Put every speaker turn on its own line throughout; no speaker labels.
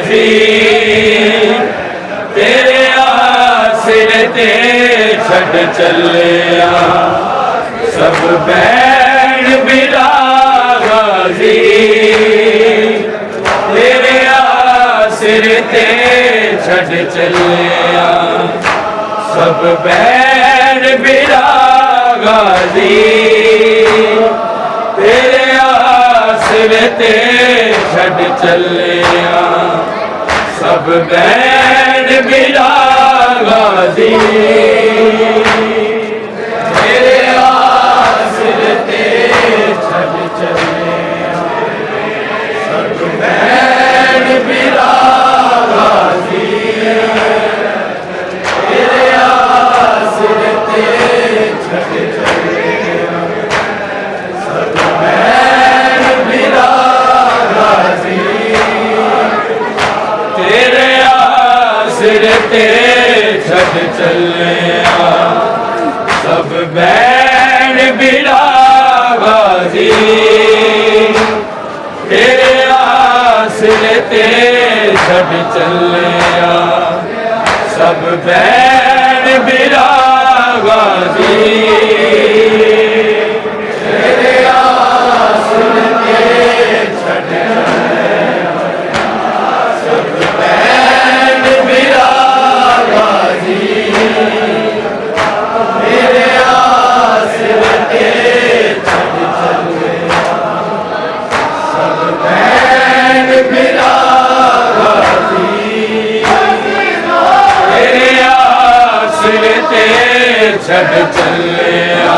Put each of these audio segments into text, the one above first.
गाजी तेरे आसरे ते छड़ चलिया सब बैण बिरा गाजी तेरे आसरे ते छड़ चलिया सब बैण बिरा गाजी तेरे आसरे ते छड़ चलिया सब बैण बिरा गाजी तेरे आसरे ते छड़ चलिया सब बैण बिरा गाजी तेरे आसरे ते छड़ चलिया सब बैण बिरा गाजी तेरे आसरे ते छड़ चलिया सब बैण बिरा गाजी तेरे आसरे ते छड़ चलिया सब बैण बिरा गाजी तेरे आसरे ते छड़ चलिया सब बैण बिरा गाजी तेरे आसरे ते छड़ चलिया सब बैण बिरा गाजी तेरे आसरे ते छड़ चलिया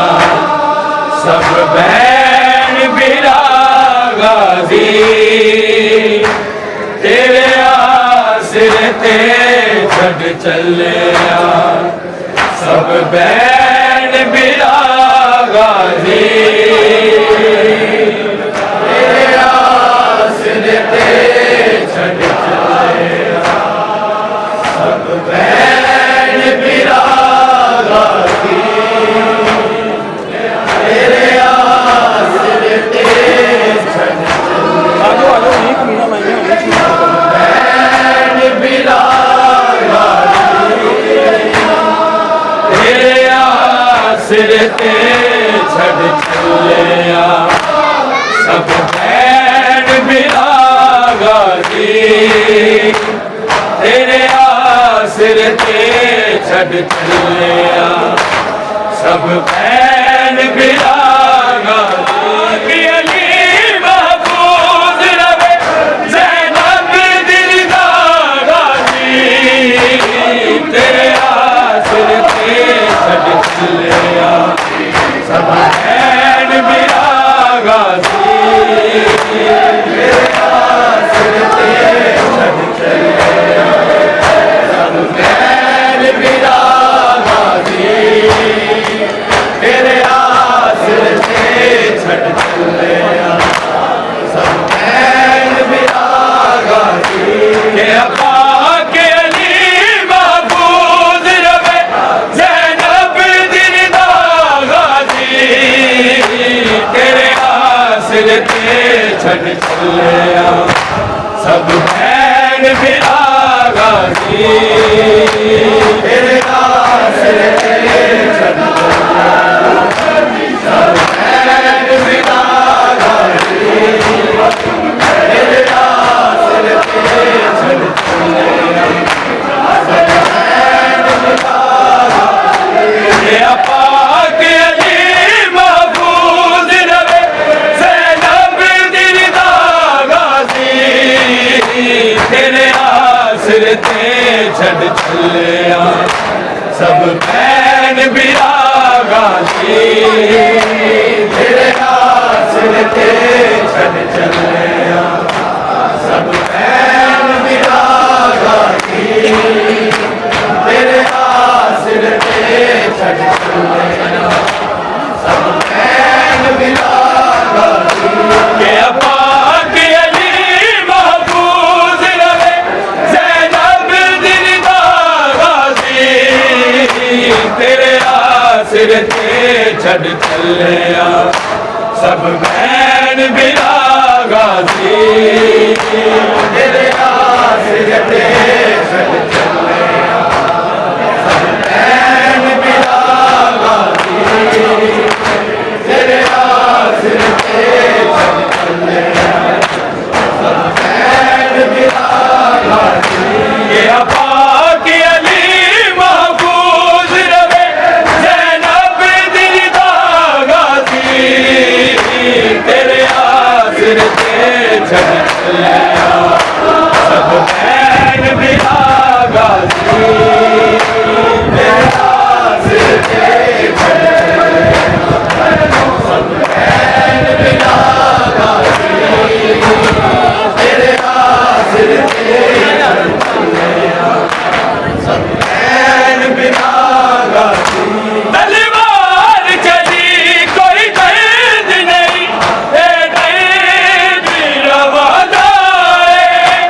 सब बैण बिरा गाजी तेरे आसरे ते छड़ चलिया सब बैण बिरा गाजी तेरे आसरे ते छड़ चलिया सब बैण बिरा गाजी तेरे आसरे ते छड़ बैण बिरा गाजी तेरे आसरे ते छड़ चलिया सब बैण बिरा गाजी तेरे आसरे ते छड़ चलिया सब बैण बिरा गाजी अली महफूज रवे ज़ैनब दिलदा गाजी तेरे आसरे ते छड़ चलिया सब बैण बिरा गाजी तेरे आसरे ते छड़ चलिया सब बैण बिरा गाजी तेरे आसरे ते छड़ चलिया सब बैण बिरा गाजी के अब्बा के अली महफूज रवे ज़ैनब दिलदा गाजी तेरे आसरे ते छड़ चलिया सब बैण बिरा गाजी तेरे आसरे ते छड़ चलिया सब बैण बिरा गाजी तेरे आसरे ते छड़ चलिया सब बैण बिरा गाजी अब्बा के अली महफूज रवे ज़ैनब दिलदा गाजी तेरे आसरे ते छड़ चलिया सब बैण बिरा गाजी तेरे आसरे ते छड़ चलिया सब बैण बिरा गाजी तेरे आसरे ते छड़ चलिया सब बैण बिरा गाजी के अब्बा के अली महफूज रवे ज़ैनब दिलदा गाजी तेरे आसरे ते छड़ चलिया सब बैण बिरा गाजी तेरे आसरे बिना गाजी तेरे आसिर ते छड़ सब बैन बिना गाजी तेरे आसिर ते सब बैन बिना गाजी तलवार चली कोई दर्द नहीं ए दर्द रवाना है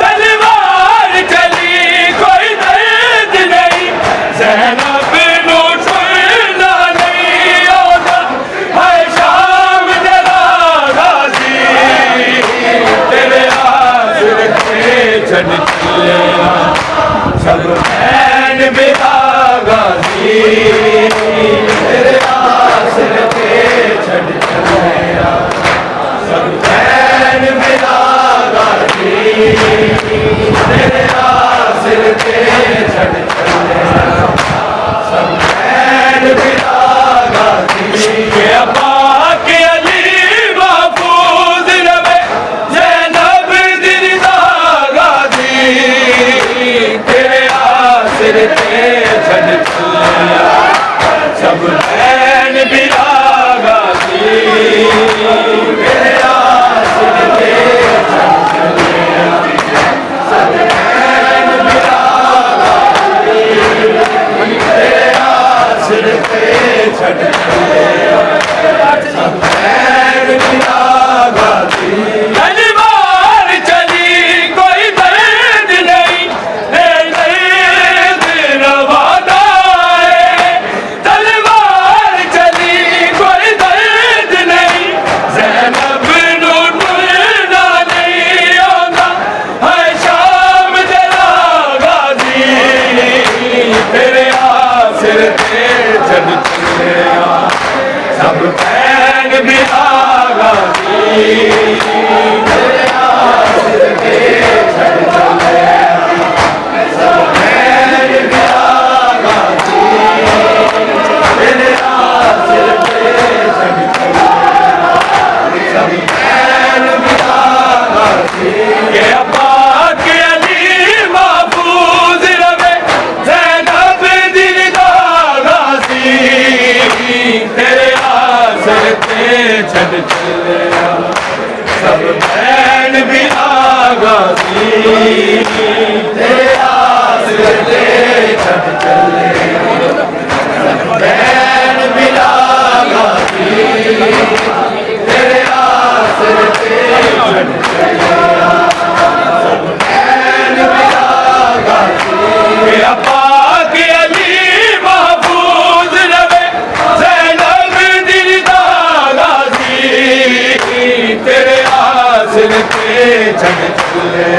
तलवार चली कोई दर्द नहीं ज़ैनब नू छुड़ना नहीं होता है शाम जरा गाजी तेरे आसिर ते छड़ चले सब बैन बिना गाजी तेरे आसिर ते छड़ चले सब बैन बिना गाजी तेरे आसिर ते छड़ चले सब बैन बिना गाजी के अब्बा के अली महफूज रवे ज़ैनब दिलदा गाजी तेरे आसिर ते छड़ चले सब बैन बिना गाजी तेरे आसिर ते छड़ चले सब बैन बिना गाजी तेरे आसिर ते छड़ चले सब बैन बिना गाजी तलवार चली कोई दर्द नहीं ए दर्द रवाना है तलवार चली कोई दर्द नहीं ज़ैनब नू टुरना नहीं होता है शाम जरा गाजी तेरे आसिर ते छड़ चले सब बैन बिना गाजी तेरे आसिर ते छड़ चले सब बैन बिना गाजी तेरे आसिर ते छड़ चले सब बैन बिना गाजी के अब्बा के अली महफूज रवे ज़ैनब दिलदा गाजी तेरे आसिर ते छड़ चले सब बैन बिना गाजी तेरे आसिर ते छड़ चले सब बैन बिना गाजी तेरे आसिर ते छड़ चले सब बैन बिना गाजी के अब्बा के अली महफूज रवे ज़ैनब दिलदा गाजी तेरे आसिर ते छड़ चले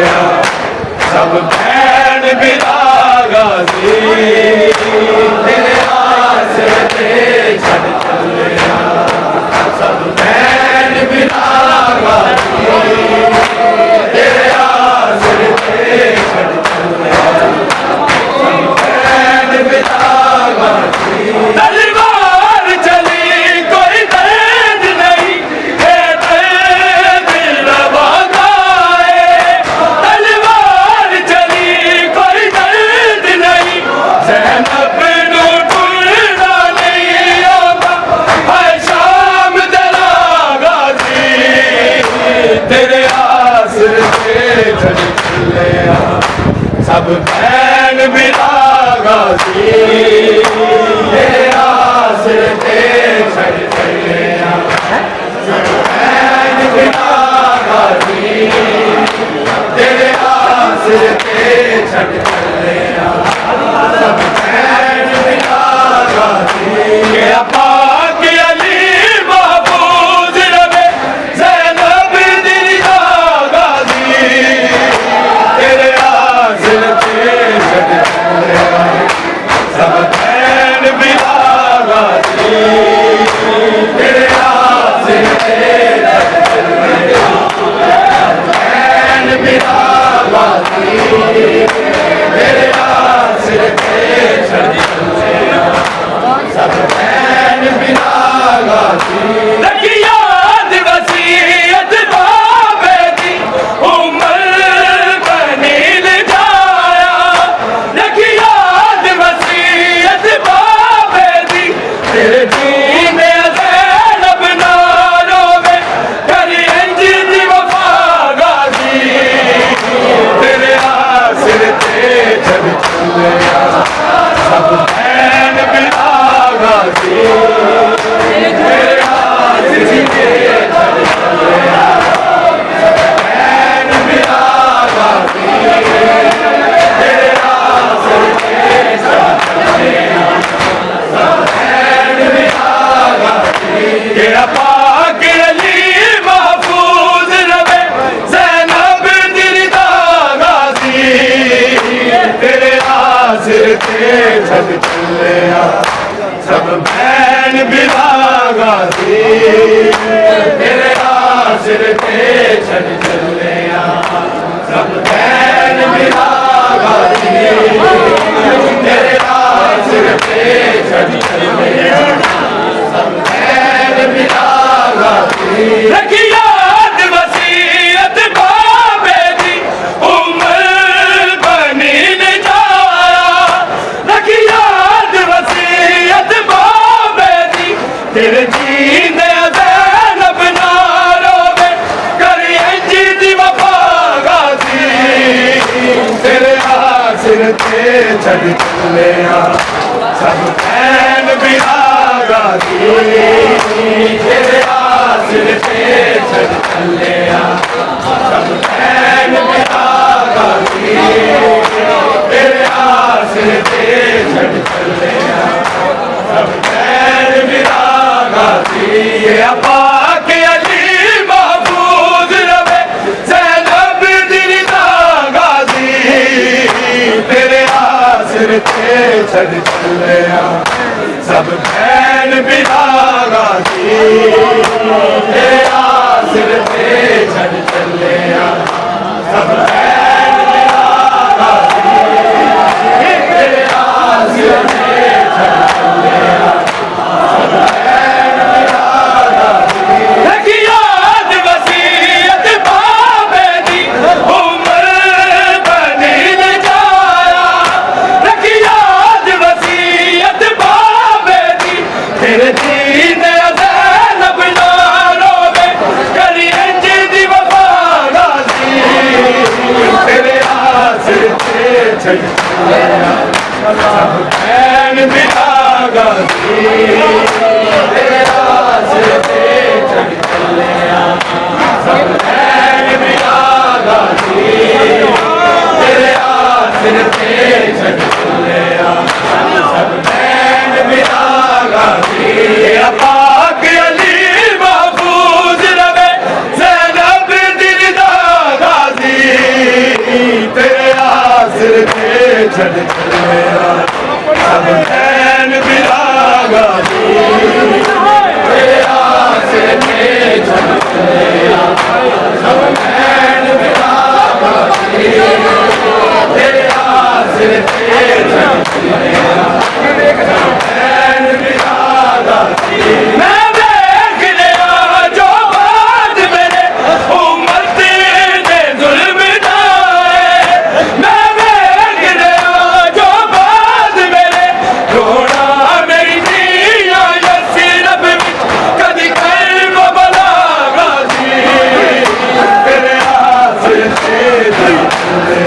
सब बैन बिना गाजी तेरे आसिर ते छड़ चले सब बैन बिना गाजी तेरे आसिर ते छड़ चले सब बैन बिना गाजी तलवार चली कोई दर्द नहीं ए दर्द रवाना है तलवार चली कोई दर्द नहीं ज़ैनब नू टुरना नहीं होता है शाम जरा गाजी तेरे आसिर ते छड़ चले सब बैन बिना गाजी तेरे आसिर ते छड़ चले सब बैन बिना गाजी तेरे आसिर ते छड़ चले सब बैन बिना गाजी के अब्बा के अली महफूज रवे ज़ैनब दिलदा गाजी तेरे आसिर ते छड़ चले छड़ चले सब बैन बिरागा तेरे आसिर पे छड़ चले सब बैन बिरागा रखी याद वसीयत बाबे दी उम्र बनी न जाया रखी याद वसीयत बाबे दी तेरे जीने ज़ैनब ना रोवे करिए जी दी वफा गाज़ी तेरे आसिर ते छड़ चले सब बैन बिरागा तेरे आसिर पे छड़ चले सब बैन बिरागा तेरे आसिर पे छड़ चले सब बैन बिरागा ये पाक अली महफूज रवे ज़ैनब दिलदा गाज़ी तेरे आसिर पे छड़ चले सब बैन बिरागा तेरे आसिर पे छड़ चले सब बैन बिरागा तेरे आसिर पे छड़ चले सब बैन बिरागा रखी याद वसीयत बाबे दी उम्र बनी न जाया रखी याद वसीयत बाबे दी तेरे जीने ज़ैनब ना रोवे करिए जी दी वफा गाज़ी तेरे आसिर पे छड़ चले सब बैन बिरागा तेरे आसिर पे छड़ चले सब बैन बिरागा तेरे आसिर पे छड़ चले सब बैन बिरागा पाक अली महफूज रवे ज़ैनब दिलदा गाज़ी तेरे आसिर पे छड़ चले सब बैन बिरागा तेरे आसिर पे छड़ चले सब बैन बिरागा तेरे आसिर पे छड़ चले सब बैन बिरागा मैं देख लिया जो बात मेरे उम्मत ने जुल्म ढाए मैं देख लिया जो बात मेरे रोना मेरी जिया सिर्फ कदी कर बला गाज़ी तेरे आसिर पे छड़ चले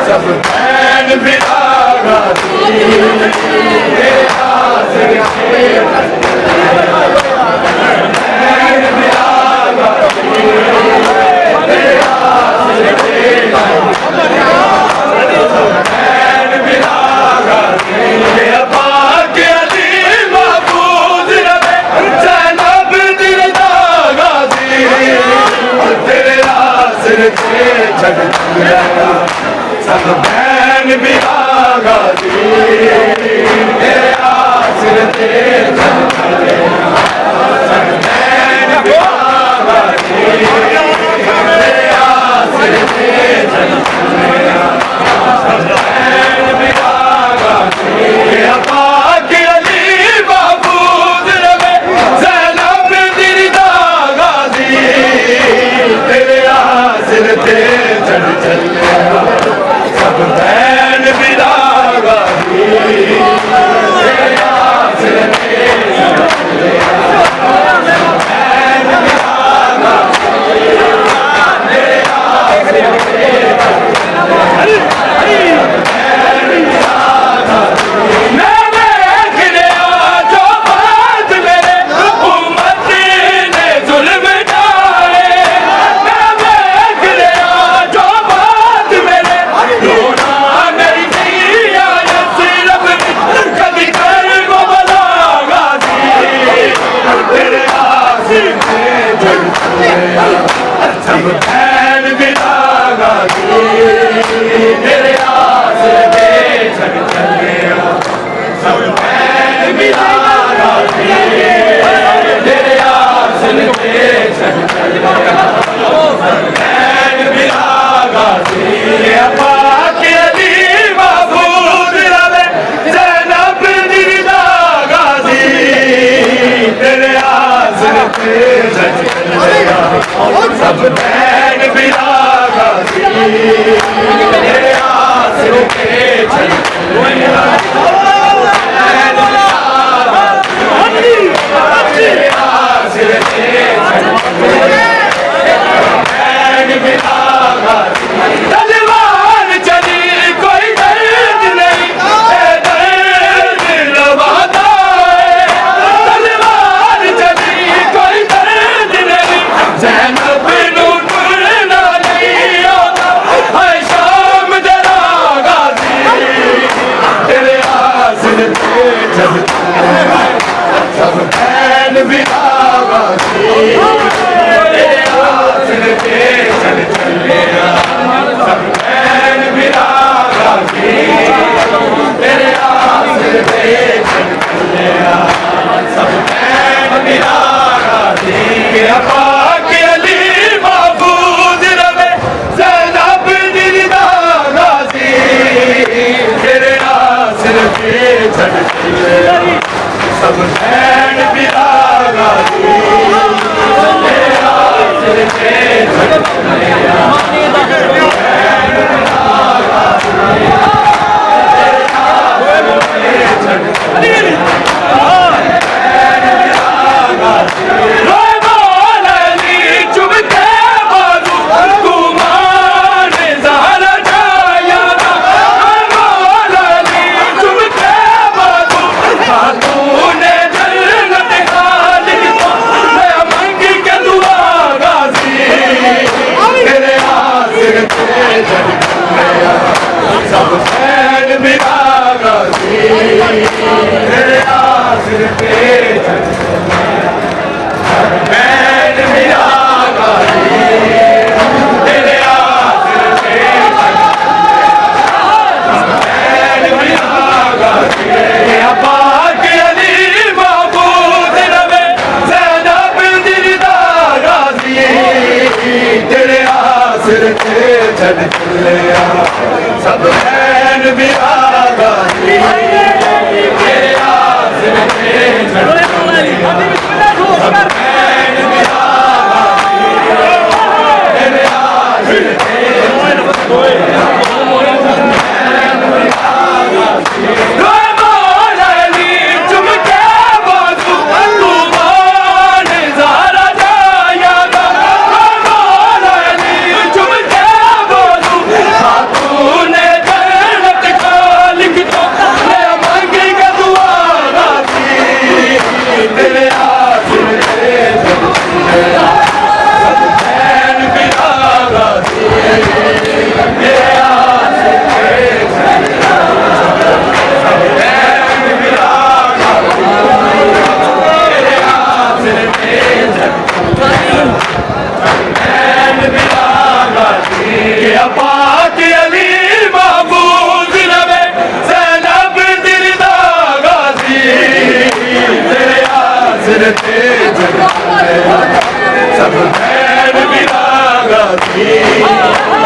सब बैन बिरागा तेरे आसिर पे बैन बिरागा तेरे आसिर पे सब बैन बिरागा पाक अली महफूज रवे ज़ैनब दिलदा गाज़ी तेरे आसिर पे छड़ चले सब बैन बिरागा तेरे आसिर पे छड़ चले सब बैन बिरागा तेरे आसिर पे छड़ चले सब बैन बिरागा पाक अली महफूज रवे ज़ैनब दिलदा गाज़ी तेरे आसिर पे छड़ चले सब बैन बिरागा तेरे आसिर पे छड़ चले सब बैन बिरागा तेरे आसिर पे तेरे आसिर पे चल तेरे आसिर पे तलवार चली कोई दर्द नहीं दर्द लवादा तलवार चली कोई दर्द नहीं ज़ैनब नूरना नहीं आता है शाम जरा गाज़ी तेरे आसिर पे चल सब बैन बिना गाज़ी तेरे आसिर पे चल चलेगा सब बैन बिना गाज़ी तेरे आसिर पे चल चलेगा सब बैन बिना गाज़ी के पाक अली महफूज रवे ज़ैनब दिलदा गाज़ी तेरे आसिर पे चल चलेगा सब बैन बिना गाज़ी तेरे आसिर पे चल चलेगा सब बैन बिना गाज़ी तेरे आसिर पे चल सब बैन बिना गाज़ी तेरे आसिर पे चल सब बैन बिना गाज़ी पाक अली महफूज रवे ज़ैनब दिलदा गाज़ी तेरे आसिर पे चल चलेगा सब बैन बिना गाज़ी तेरे आसिर पे चल चलेगा सब बैन बिना गाज़ी तेरे आसिर पे चल चलेगा पाक अली महफूज रवे ज़ैनब दिलदा गाज़ी तेरे आसिर पे चल चलेगा सब बैन बिना गाज़ी